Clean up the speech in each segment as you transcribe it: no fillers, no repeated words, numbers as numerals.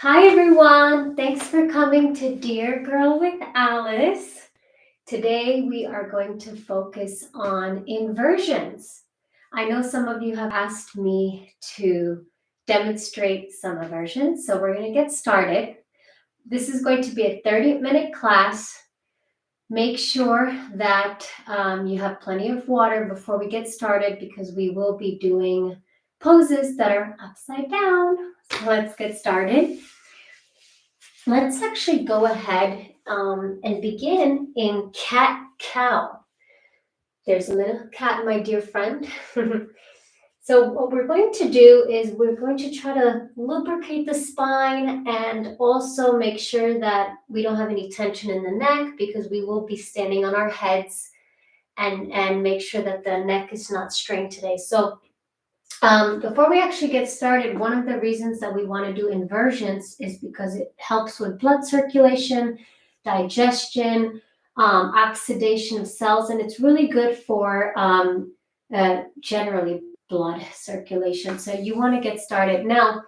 Hi everyone, thanks for coming to Dear Girl with Alice. Today we are going to focus on inversions. I know some of you have asked me to demonstrate some inversions, so we're going to get started. This is going to be a 30-minute class. Make sure that you have plenty of water before we get started because we will be doing poses that are upside down. So let's get started. Let's actually go ahead and begin in cat-cow. There's a little cat, my dear friend. So what we're going to do is we're going to try to lubricate the spine and also make sure that we don't have any tension in the neck because we will be standing on our heads and make sure that the neck is not strained today. So before we actually get started, one of the reasons that we want to do inversions is because it helps with blood circulation, digestion, oxidation of cells, and it's really good for generally blood circulation. So you want to get started. Now,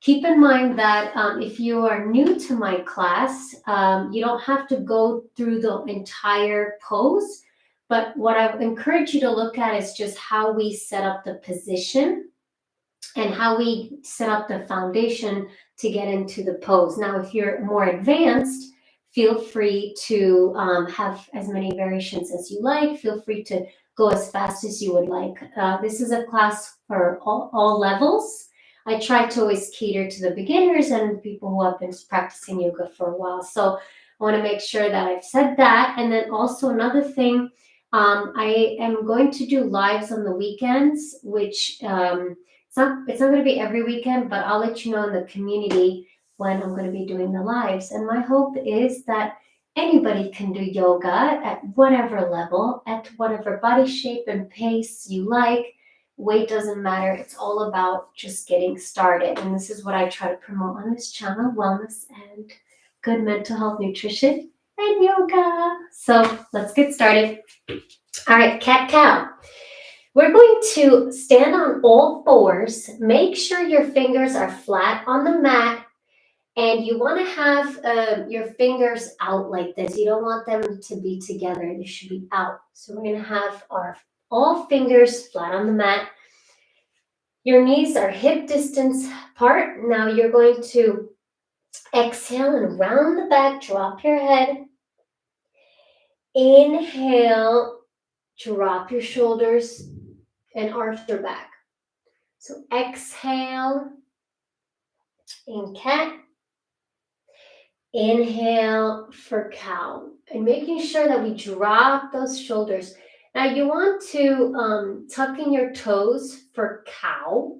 keep in mind that if you are new to my class, you don't have to go through the entire pose. But what I encourage you to look at is just how we set up the position and how we set up the foundation to get into the pose. Now, if you're more advanced, feel free to have as many variations as you like. Feel free to go as fast as you would like. This is a class for all levels. I try to always cater to the beginners and people who have been practicing yoga for a while. So I want to make sure that I've said that. And then also another thing, I am going to do lives on the weekends, which it's not going to be every weekend, but I'll let you know in the community when I'm going to be doing the lives. And my hope is that anybody can do yoga at whatever level, at whatever body shape and pace you like. Weight doesn't matter. It's all about just getting started. And this is what I try to promote on this channel: wellness and good mental health, nutrition, and yoga. So let's get started. All right, cat-cow. We're going to stand on all fours. Make sure your fingers are flat on the mat, and you want to have your fingers out like this. You don't want them to be together. They should be out. So we're going to have our all fingers flat on the mat. Your knees are hip distance apart. Now you're going to exhale and round the back, drop your head. Inhale, drop your shoulders and arch your back. So exhale in cat, inhale for cow, and making sure that we drop those shoulders. Now you want to tuck in your toes for cow,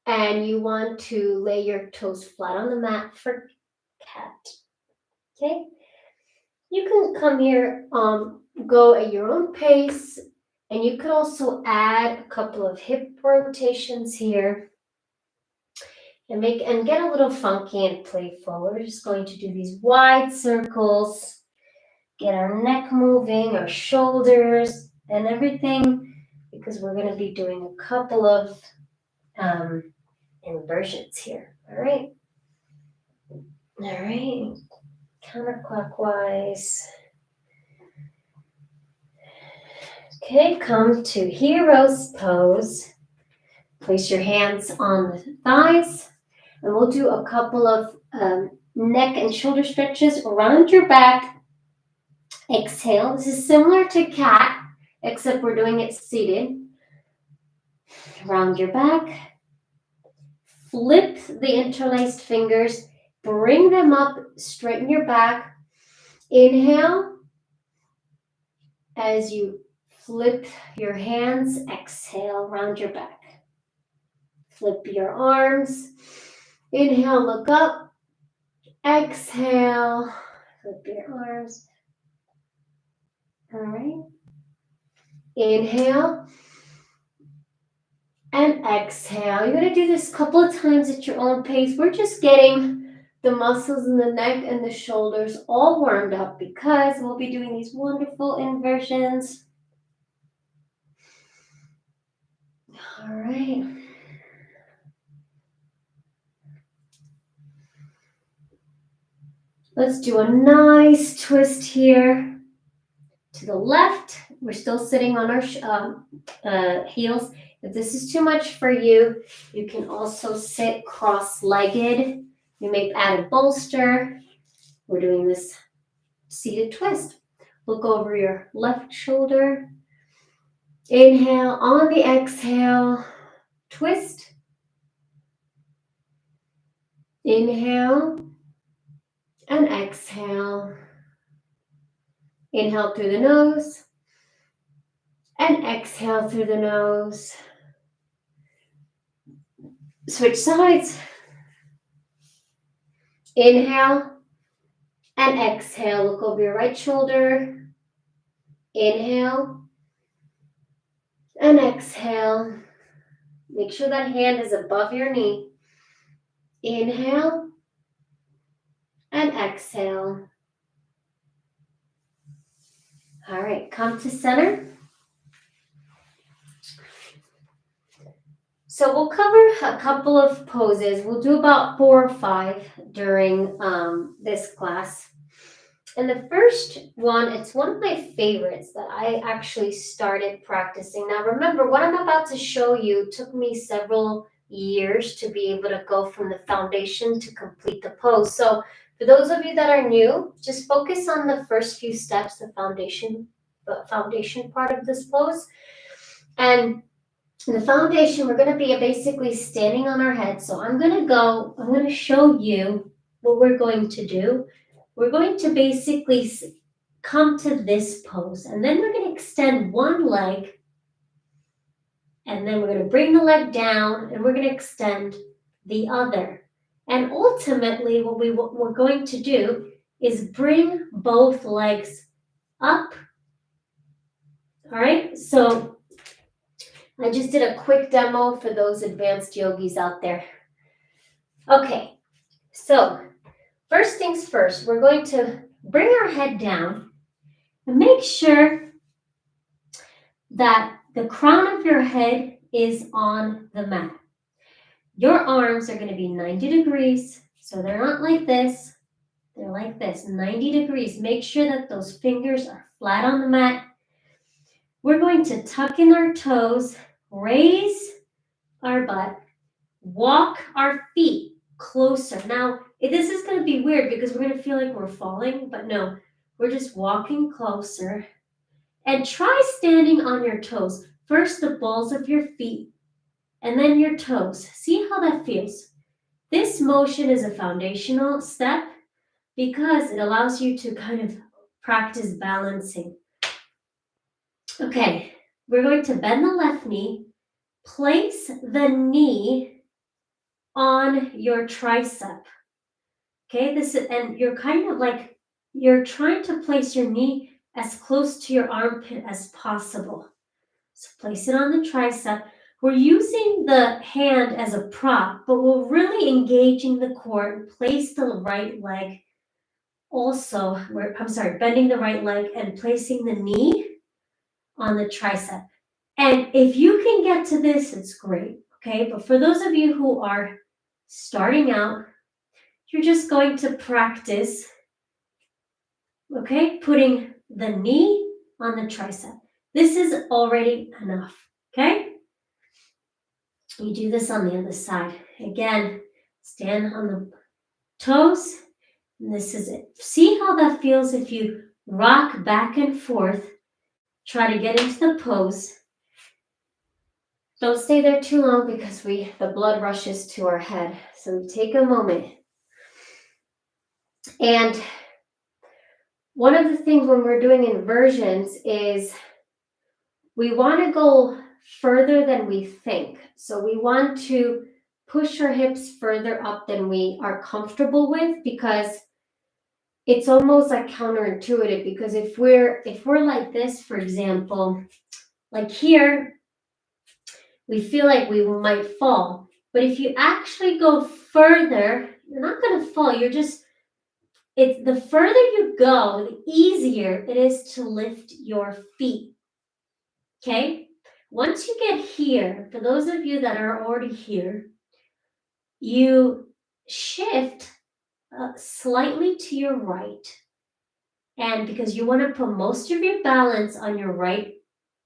and you want to lay your toes flat on the mat for cat. Okay? You can come here, go at your own pace, and you could also add a couple of hip rotations here. And get a little funky and playful. We're just going to do these wide circles, get our neck moving, our shoulders, and everything, because we're going to be doing a couple of inversions here. All right. Counterclockwise. Okay, come to hero's pose. Place your hands on the thighs. And we'll do a couple of neck and shoulder stretches around your back. Exhale. This is similar to cat, except we're doing it seated. Round your back. Flip the interlaced fingers. Bring them up. Straighten your back. Inhale. As you flip your hands, exhale, round your back. Flip your arms. Inhale, look up. Exhale, flip your arms. All right. Inhale and exhale. You're going to do this a couple of times at your own pace. We're just getting the muscles in the neck and the shoulders all warmed up because we'll be doing these wonderful inversions. All right. Let's do a nice twist here to the left. We're still sitting on our heels. If this is too much for you, you can also sit cross-legged. You may add a bolster. We're doing this seated twist. Look over your left shoulder. Inhale, on the exhale, twist. Inhale and exhale. Inhale through the nose and exhale through the nose. Switch sides. Inhale and exhale. Look over your right shoulder. Inhale and exhale. Make sure that hand is above your knee. Inhale and exhale. All right, come to center. So we'll cover a couple of poses. We'll do about 4 or 5 during this class. And the first one, it's one of my favorites that I actually started practicing. Now remember, what I'm about to show you took me several years to be able to go from the foundation to complete the pose. So for those of you that are new, just focus on the first few steps, the foundation part of this pose. And in the foundation, we're going to be basically standing on our head. So I'm going to show you what we're going to do. We're going to basically come to this pose, and then we're going to extend one leg, and then we're going to bring the leg down, and we're going to extend the other. And ultimately, what we're going to do is bring both legs up. All right, so I just did a quick demo for those advanced yogis out there. Okay, so first things first, we're going to bring our head down and make sure that the crown of your head is on the mat. Your arms are going to be 90 degrees, so they're not like this. They're like this, 90 degrees. Make sure that those fingers are flat on the mat. We're going to tuck in our toes, raise our butt, walk our feet closer. Now, this is going to be weird because we're going to feel like we're falling, but no, we're just walking closer. And try standing on your toes. First, the balls of your feet, and then your toes. See how that feels. This motion is a foundational step because it allows you to kind of practice balancing. Okay, we're going to bend the left knee, place the knee on your tricep. Okay, and you're kind of like, you're trying to place your knee as close to your armpit as possible. So place it on the tricep. We're using the hand as a prop, but we're really engaging the core and place the right leg also. Bending the right leg and placing the knee on the tricep. And if you can get to this, it's great, okay? But for those of you who are starting out, you're just going to practice, okay? Putting the knee on the tricep. This is already enough, okay? You do this on the other side. Again, stand on the toes, and this is it. See how that feels if you rock back and forth, try to get into the pose. Don't stay there too long because the blood rushes to our head. So take a moment. And one of the things when we're doing inversions is we want to go further than we think. So we want to push our hips further up than we are comfortable with, because it's almost like counterintuitive. Because if we're like this, for example, like here, we feel like we might fall. But if you actually go further, you're not going to fall. The further you go, the easier it is to lift your feet. Okay? Once you get here, for those of you that are already here, you shift slightly to your right. And because you want to put most of your balance on your right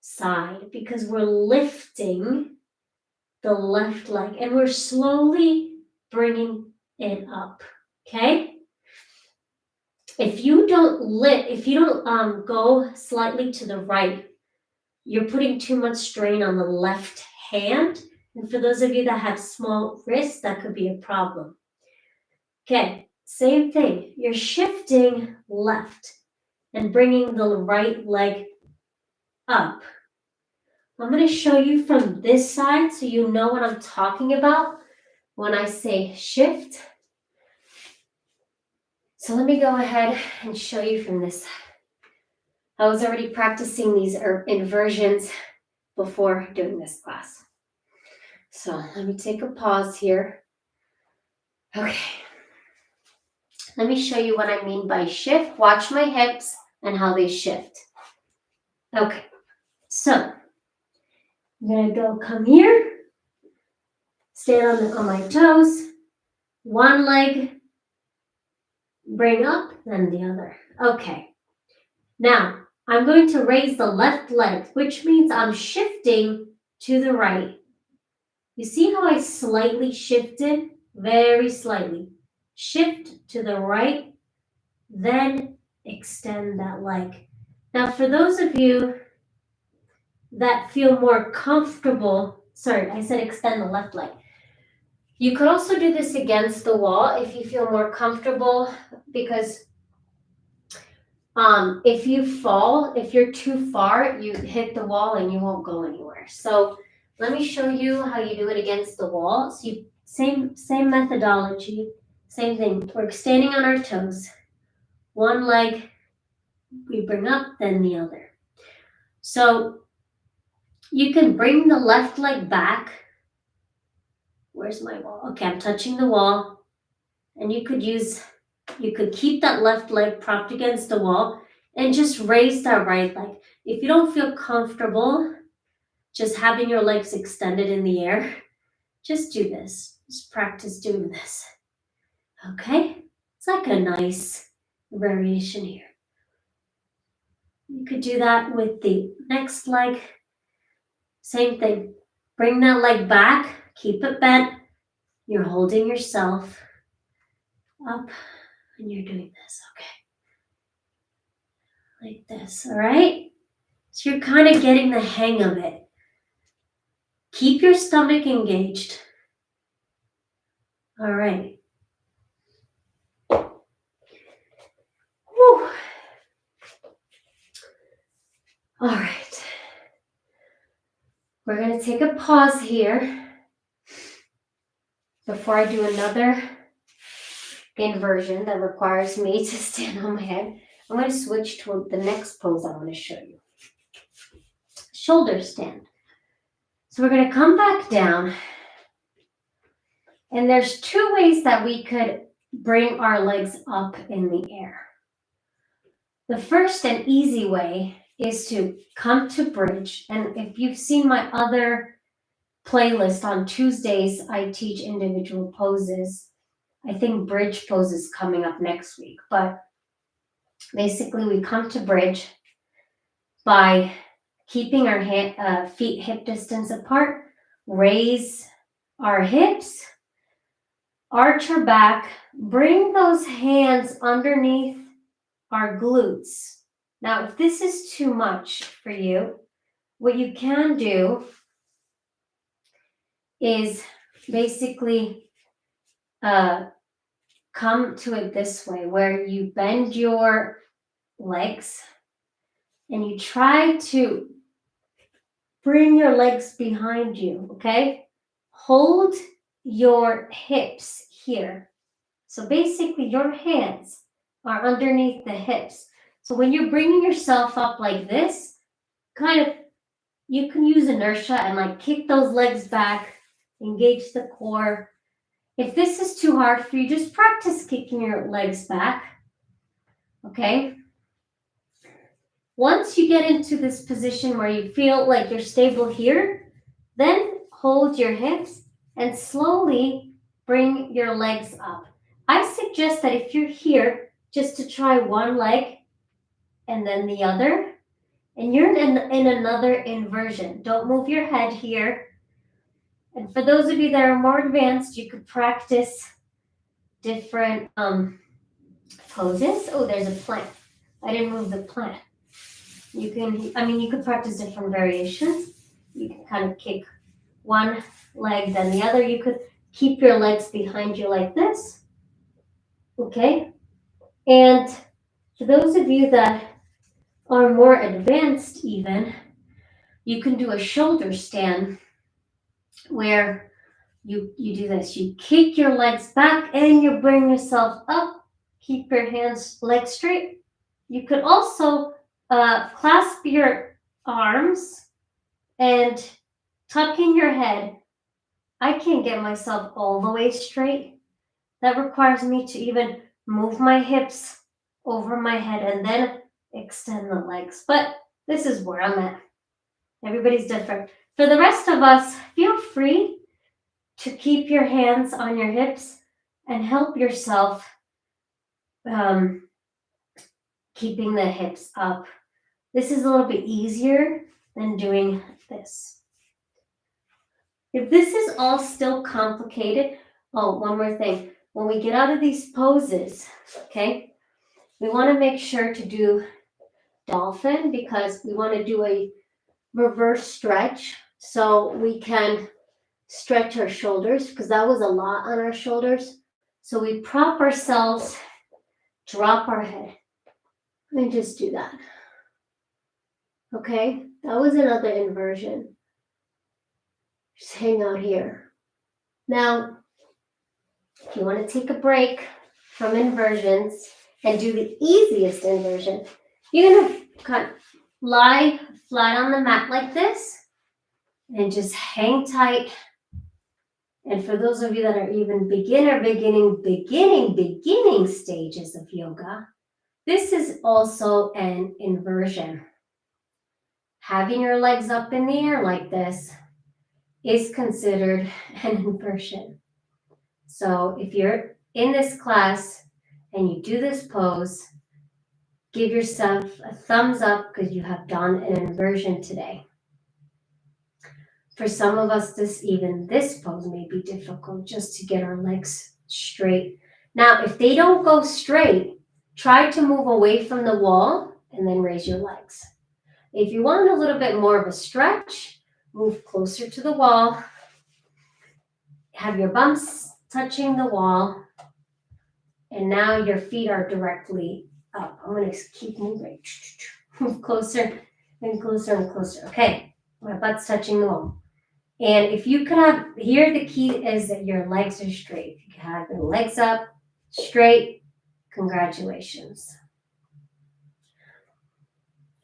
side, because we're lifting the left leg and we're slowly bringing it up, okay? If you don't go slightly to the right, you're putting too much strain on the left hand. And for those of you that have small wrists, that could be a problem. Okay, same thing. You're shifting left and bringing the right leg up. I'm going to show you from this side so you know what I'm talking about when I say shift. So let me go ahead and show you from this side. I was already practicing these inversions before doing this class. So let me take a pause here. Okay. Let me show you what I mean by shift. Watch my hips and how they shift. Okay. So I'm going to come here, stand on my toes, one leg, bring up, then the other. Okay. Now, I'm going to raise the left leg, which means I'm shifting to the right. You see how I slightly shifted? Very slightly. Shift to the right, then extend that leg. Now, for those of you that feel more comfortable, sorry, I said extend the left leg. You could also do this against the wall if you feel more comfortable, because if you fall, if you're too far, you hit the wall and you won't go anywhere. So let me show you how you do it against the wall. So same methodology, same thing. We're standing on our toes. One leg we bring up, then the other. So you can bring the left leg back. Where's my wall? Okay, I'm touching the wall. And you could keep that left leg propped against the wall and just raise that right leg. If you don't feel comfortable just having your legs extended in the air, just do this. Just practice doing this. Okay? It's like a nice variation here. You could do that with the next leg. Same thing. Bring that leg back. Keep it bent. You're holding yourself up and you're doing this. Okay? Like this, all right? So you're kind of getting the hang of it. Keep your stomach engaged. All right. Whew. All right. We're going to take a pause here before I do another inversion that requires me to stand on my head. I'm going to switch to the next pose I want to show you. Shoulder stand. So we're going to come back down. And there's two ways that we could bring our legs up in the air. The first and easy way is to come to bridge. And if you've seen my other playlist on Tuesdays, I teach individual poses. I think bridge pose is coming up next week. But basically, we come to bridge by keeping our feet hip distance apart, raise our hips, arch our back, bring those hands underneath our glutes. Now, if this is too much for you, what you can do is basically come to it this way, where you bend your legs and you try to bring your legs behind you, okay? Hold your hips here. So basically your hands are underneath the hips. So when you're bringing yourself up like this, you can use inertia and kick those legs back, engage the core. If this is too hard for you, just practice kicking your legs back, okay? Once you get into this position where you feel like you're stable here, then hold your hips and slowly bring your legs up. I suggest that if you're here, just to try one leg and then the other, and you're in another inversion. Don't move your head here. And for those of you that are more advanced, you could practice different poses. Oh, there's a plant. I didn't move the plant. You could practice different variations. You can kind of kick one leg, then the other. You could keep your legs behind you like this. Okay? And for those of you that are more advanced, even, you can do a shoulder stand where you do this. You kick your legs back and you bring yourself up. Keep your legs straight. You could also clasp your arms and tuck in your head. I can't get myself all the way straight. That requires me to even move my hips over my head and then extend the legs. But this is where I'm at. Everybody's different. For the rest of us, feel free to keep your hands on your hips and help yourself keeping the hips up. This is a little bit easier than doing this. If this is all still complicated, oh, one more thing. When we get out of these poses, okay, we want to make sure to do dolphin because we want to do a reverse stretch so we can stretch our shoulders because that was a lot on our shoulders. So we prop ourselves, drop our head. Let me just do that. Okay, that was another inversion. Just hang out here. Now, if you want to take a break from inversions and do the easiest inversion, you're going to kind of lie flat on the mat like this and just hang tight. And for those of you that are even beginning stages of yoga, this is also an inversion. Having your legs up in the air like this is considered an inversion. So if you're in this class and you do this pose, give yourself a thumbs up because you have done an inversion today. For some of us, this pose may be difficult just to get our legs straight. Now, if they don't go straight, try to move away from the wall and then raise your legs. If you want a little bit more of a stretch, move closer to the wall. Have your bumps touching the wall. And now your feet are directly up. I'm going to keep moving. Move closer and closer and closer. Okay, my butt's touching the wall. And if you could have, here the key is that your legs are straight. If you can have your legs up, straight, congratulations.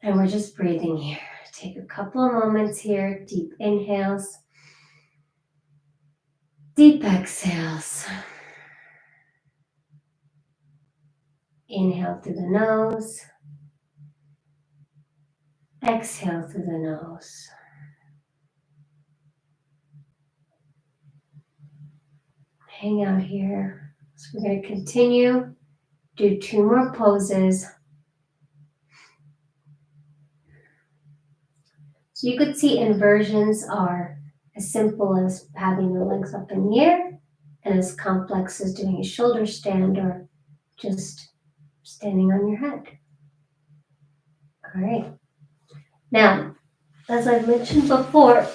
And we're just breathing here. Take a couple of moments here. Deep inhales. Deep exhales. Inhale through the nose. Exhale through the nose. Hang out here. So we're going to continue. Do 2 more poses. So you could see inversions are as simple as having your legs up in the air and as complex as doing a shoulder stand or just standing on your head. All right. Now, as I mentioned before,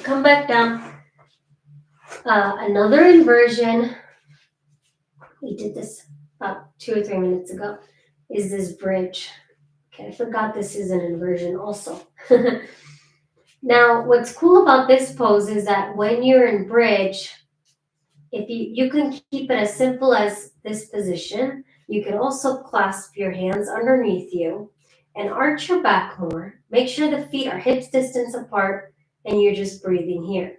come back down. Another inversion, we did this about 2 or 3 minutes ago, is this bridge. Okay, I forgot this is an inversion also. Now, what's cool about this pose is that when you're in bridge, if you can keep it as simple as this position. You can also clasp your hands underneath you and arch your back more. Make sure the feet are hips distance apart and you're just breathing here.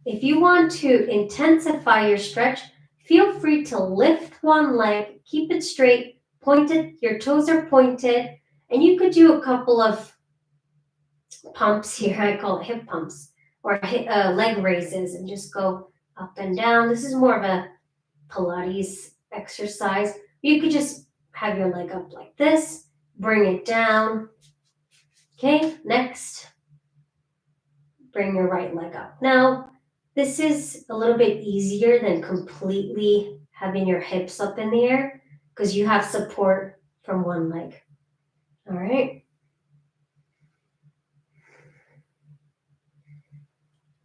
If you want to intensify your stretch, feel free to lift one leg, keep it straight, pointed, your toes are pointed, and you could do a couple of pumps here. I call it hip pumps or leg raises and just go up and down. This is more of a Pilates exercise. You could just have your leg up like this, bring it down. Okay, next, bring your right leg up. Now, this is a little bit easier than completely having your hips up in the air because you have support from one leg. All right.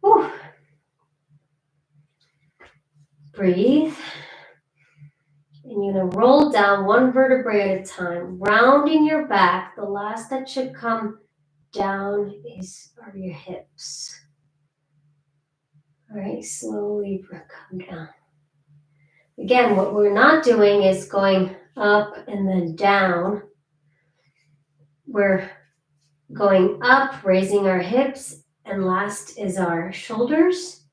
Whew. Breathe. And you're going to roll down one vertebrae at a time, rounding your back. The last that should come down are your hips. All right, slowly come down. Again, what we're not doing is going up and then down. We're going up, raising our hips, and last is our shoulders.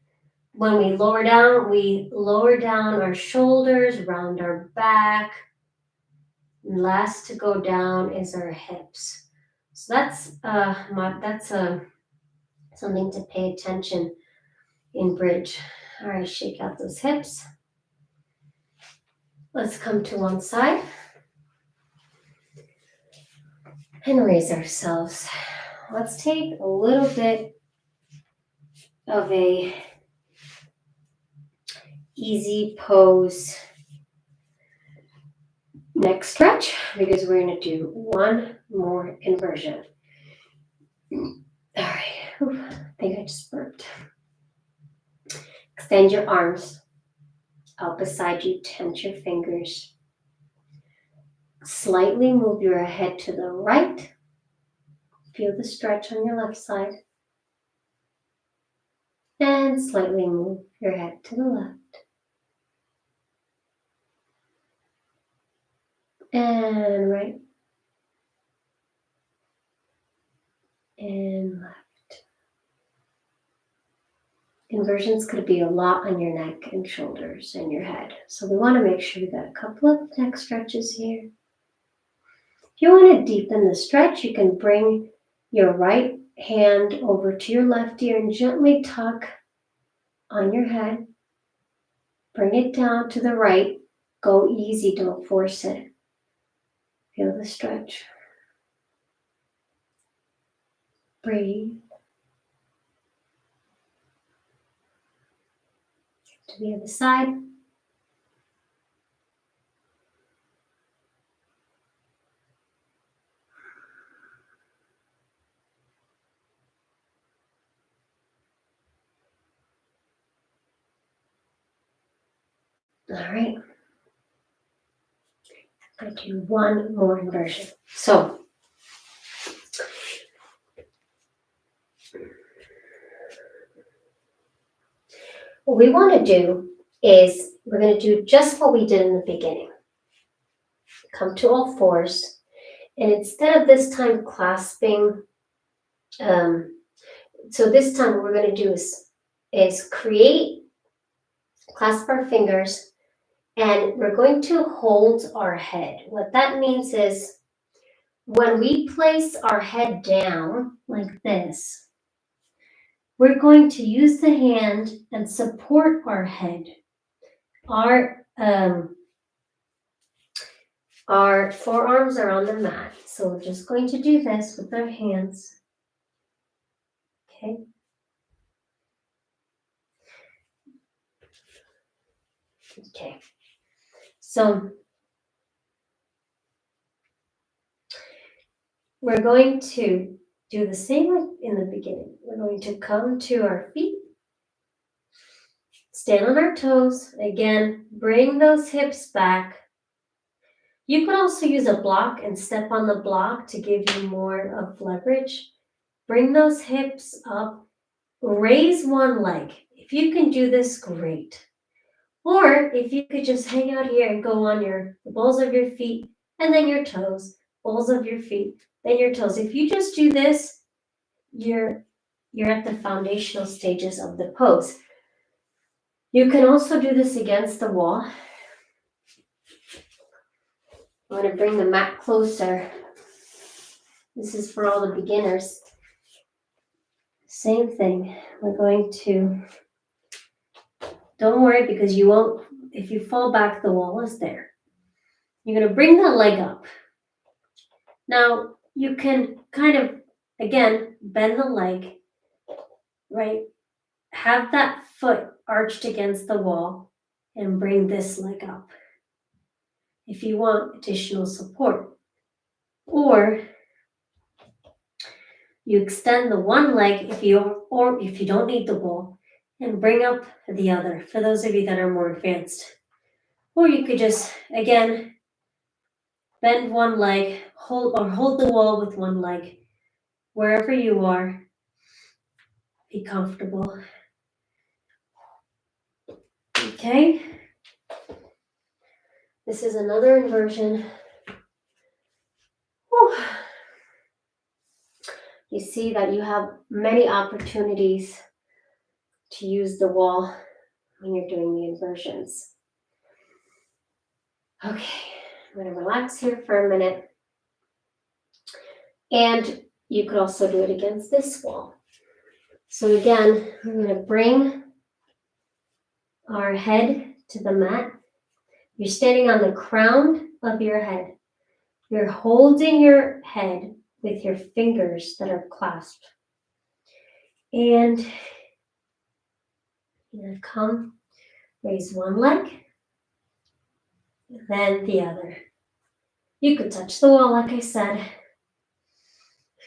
When we lower down our shoulders, round our back. And last to go down is our hips. So that's something to pay attention in bridge. All right, shake out those hips. Let's come to one side and raise ourselves. Let's take a little bit of a easy pose neck stretch because we're going to do one more inversion. All right, I think I just burped. Extend your arms out beside you, tense your fingers. Slightly move your head to the right. Feel the stretch on your left side. And slightly move your head to the left. And right. And left. Inversions could be a lot on your neck and shoulders and your head. So we want to make sure we got a couple of neck stretches here. If you want to deepen the stretch, you can bring your right hand over to your left ear and gently tuck on your head. Bring it down to the right. Go easy, don't force it. Feel the stretch. Breathe. To the other side. All right. I'm going to do one more inversion. So, what we want to do is we're going to do just what we did in the beginning. Come to all fours, and instead of this time clasping, so this time what we're going to do is clasp our fingers, and we're going to hold our head. What that means is when we place our head down like this, we're going to use the hand and support our head. Our forearms are on the mat, so we're just going to do this with our hands. Okay. Okay. So we're going to do the same like in the beginning. We're going to come to our feet, stand on our toes. Again, bring those hips back. You can also use a block and step on the block to give you more of leverage. Bring those hips up. Raise one leg. If you can do this, great. Or if you could just hang out here and go on the balls of your feet and then your toes, balls of your feet, then your toes. If you just do this, you're at the foundational stages of the pose. You can also do this against the wall. I'm going to bring the mat closer. This is for all the beginners. Same thing. We're going to, don't worry because you won't if you fall back, the wall is there. You're going to bring the leg up. Now, you can kind of, again, bend the leg, right? Have that foot arched against the wall and bring this leg up if you want additional support. Or you extend the one leg if you don't need the wall and bring up the other for those of you that are more advanced. Or you could just, again, bend one leg, hold the wall with one leg. Wherever you are, be comfortable. Okay? This is another inversion. Whew. You see that you have many opportunities to use the wall when you're doing the inversions. Okay, I'm going to relax here for a minute. And you could also do it against this wall. So again, we're going to bring our head to the mat. You're standing on the crown of your head. You're holding your head with your fingers that are clasped. And you're going to come, raise one leg, then the other. You could touch the wall, like I said.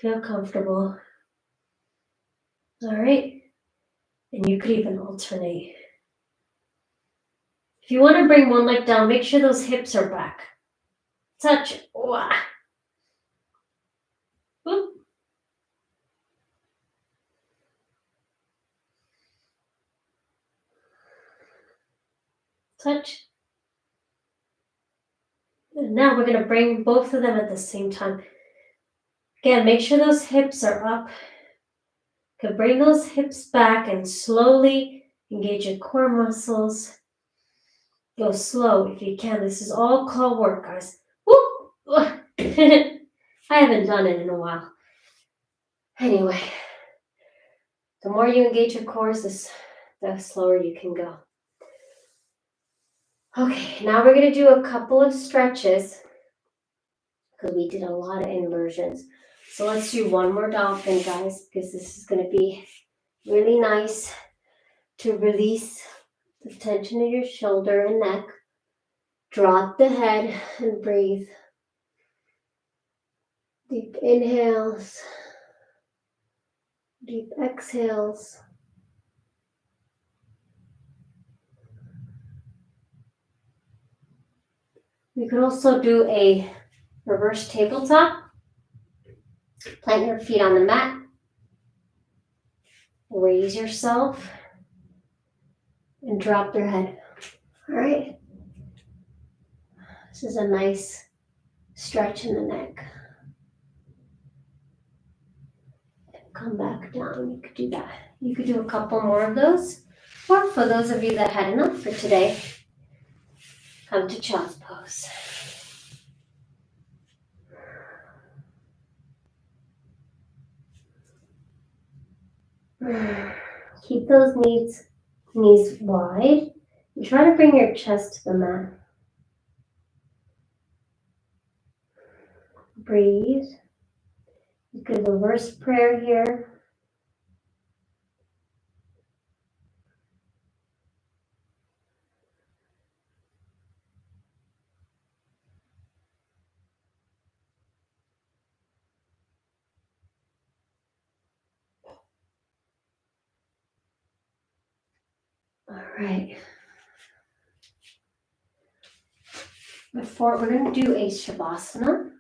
Feel comfortable. All right. And you could even alternate. If you want to bring one leg down, make sure those hips are back. Touch. Wah. Boop. Touch. And now we're going to bring both of them at the same time. Again, make sure those hips are up. You can bring those hips back and slowly engage your core muscles. Go slow if you can. This is all core work, guys. Woo! I haven't done it in a while. Anyway, the more you engage your cores, the slower you can go. Okay, now we're going to do a couple of stretches because we did a lot of inversions. So let's do one more dolphin, guys, because this is going to be really nice to release the tension in your shoulder and neck. Drop the head and breathe. Deep inhales, deep exhales. You can also do a reverse tabletop. Plant your feet on the mat. Raise yourself and drop your head. All right. This is a nice stretch in the neck. Come back down. You could do that. You could do a couple more of those. Or for those of you that had enough for today, come to child's pose. Keep those knees wide. And try to bring your chest to the mat. Breathe. You could reverse prayer here. All right. We're going to do a Shavasana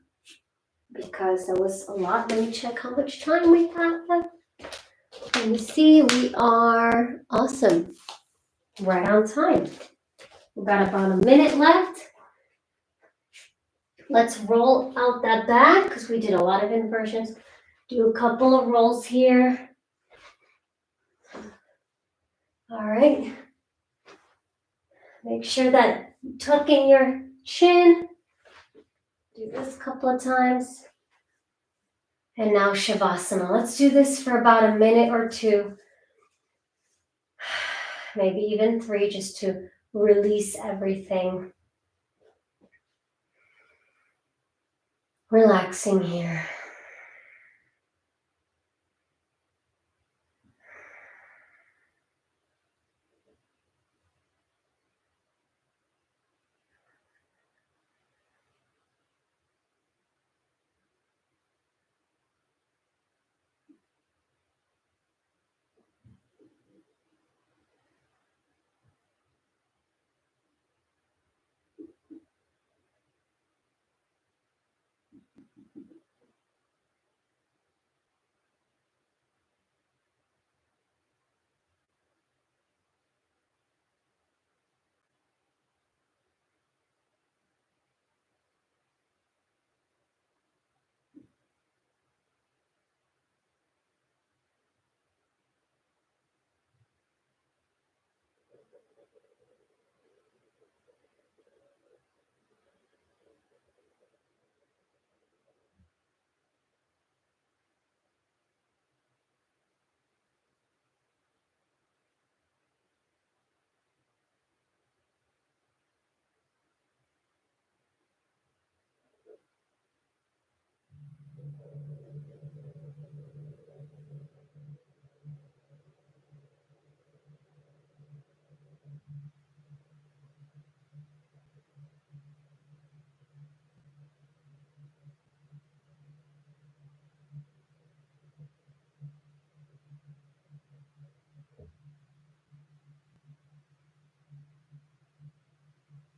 because there was a lot. Let me check how much time we have left. Let me see. We are awesome. Right on time. We've got about a minute left. Let's roll out that back because we did a lot of inversions. Do a couple of rolls here. All right. Make sure that you tuck in your chin. Do this a couple of times. And now Shavasana. Let's do this for about a minute or two. Maybe even 3, just to release everything. Relaxing here.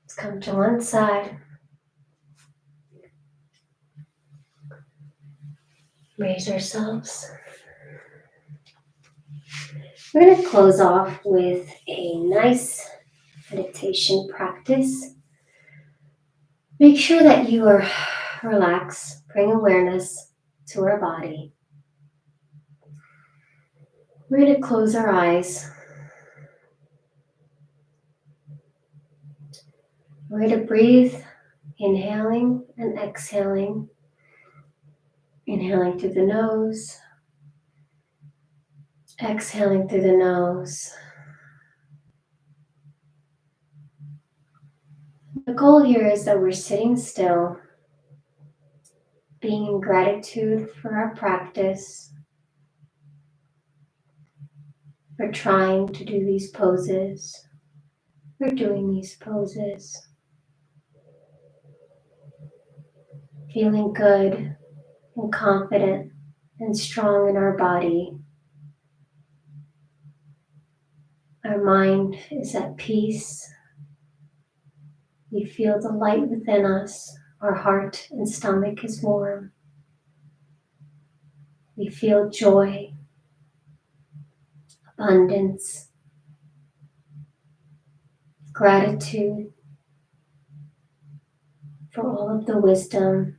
Let's come to one side. Raise ourselves. We're going to close off with a nice meditation practice. Make sure that you are relaxed. Bring awareness to our body. We're going to close our eyes. We're going to breathe, inhaling and exhaling. Inhaling through the nose, exhaling through the nose. The goal here is that we're sitting still, being in gratitude for our practice, for trying to do these poses, for doing these poses. Feeling good and confident and strong in our body. Our mind is at peace. We feel the light within us. Our heart and stomach is warm. We feel joy, abundance, gratitude for all of the wisdom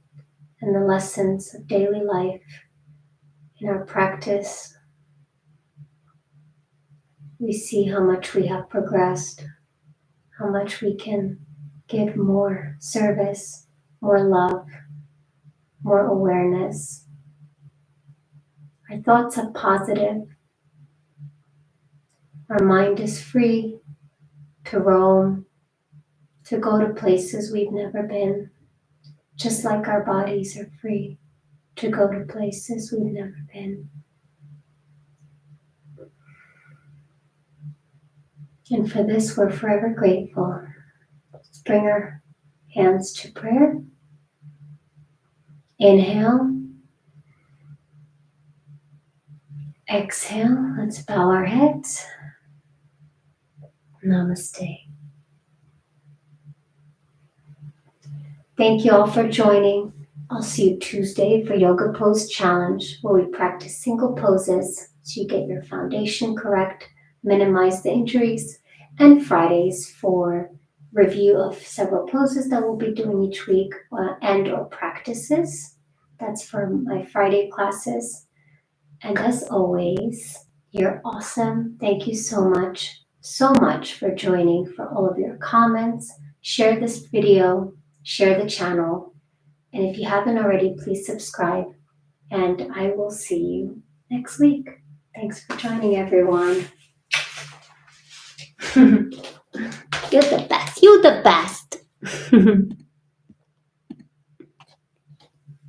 and the lessons of daily life in our practice. We see how much we have progressed, how much we can give more service, more love, more awareness. Our thoughts are positive. Our mind is free to roam, to go to places we've never been, just like our bodies are free to go to places we've never been. And for this, we're forever grateful. Let's bring our hands to prayer. Inhale. Exhale. Let's bow our heads. Namaste. Thank you all for joining. I'll see you Tuesday for Yoga Pose Challenge, where we practice single poses so you get your foundation correct, minimize the injuries, and Fridays for review of several poses that we'll be doing each week and or practices. That's for my Friday classes. And as always, you're awesome. Thank you so much for joining, for all of your comments. Share this video, share the channel. And if you haven't already, please subscribe. And I will see you next week. Thanks for joining, everyone. You're the best. You the best.